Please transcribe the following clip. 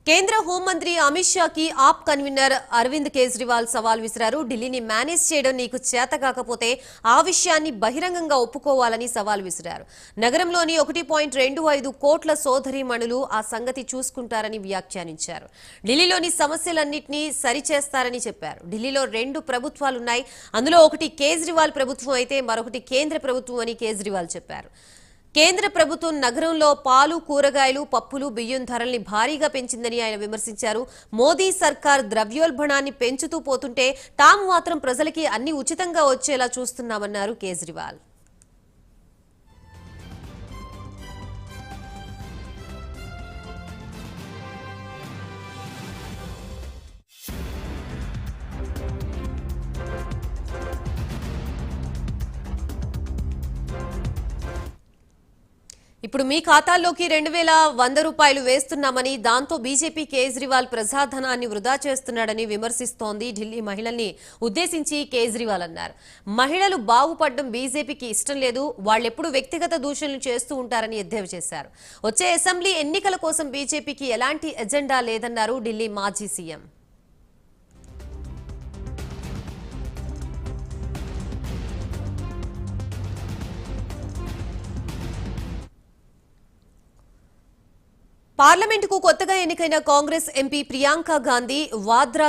కేంద్ర హోంమంత్రి అమిత్ షాకి ఆప్ కన్వీనర్ అరవింద్ కేజ్రీవాల్ సవాల్ విసిరారు. ఢిల్లీని మేనేజ్ చేయడం నీకు చేత కాకపోతే ఆ విషయాన్ని బహిరంగంగా ఒప్పుకోవాలని సవాల్ విసిరారు. నగరంలోని 1.25 కోట్ల సోదరీమణులు ఆ సంగతి చూసుకుంటారని వ్యాఖ్యానించారు. ఢిల్లీలోని సమస్యలన్నింటినీ సరిచేస్తారని చెప్పారు. ఢిల్లీలో 2 ప్రభుత్వాలున్నాయి. అందులో ఒకటి కేజ్రీవాల్ ప్రభుత్వం అయితే మరొకటి కేంద్ర ప్రభుత్వం అని కేజ్రీవాల్ చెప్పారు. కేంద్ర ప్రభుత్వం నగరంలో పాలు, కూరగాయలు, పప్పులు, బియ్యం ధరల్ని భారీగా పెంచిందని ఆయన విమర్శించారు. మోదీ సర్కార్ ద్రవ్యోల్బణాన్ని పెంచుతూ పోతుంటే తాము మాత్రం ప్రజలకి అన్ని ఉచితంగా వచ్చేలా చూస్తున్నామన్నారు కేజ్రీవాల్. ఇప్పుడు మీ ఖాతాల్లోకి 2,100 రూపాయలు వేస్తున్నామని, దాంతో బీజేపీ కేజ్రీవాల్ ప్రజాధనాన్ని వృధా చేస్తున్నాడని విమర్శిస్తోంది. ఢిల్లీ మహిళల్ని ఉద్దేశించి కేజ్రీవాల్ అన్నారు. మహిళలు బాగుపడడం బీజేపీకి ఇష్టం లేదు, వాళ్లెప్పుడు వ్యక్తిగత దూషణలు చేస్తూ ఉంటారని ఎద్దేవా చేశారు. వచ్చే అసెంబ్లీ ఎన్నికల కోసం బీజేపీకి ఎలాంటి ఎజెండా లేదన్నారు ఢిల్లీ మాజీ సీఎం. పార్లమెంటుకు కొత్తగా ఎన్నికైన కాంగ్రెస్ ఎంపీ ప్రియాంక గాంధీ వాద్రా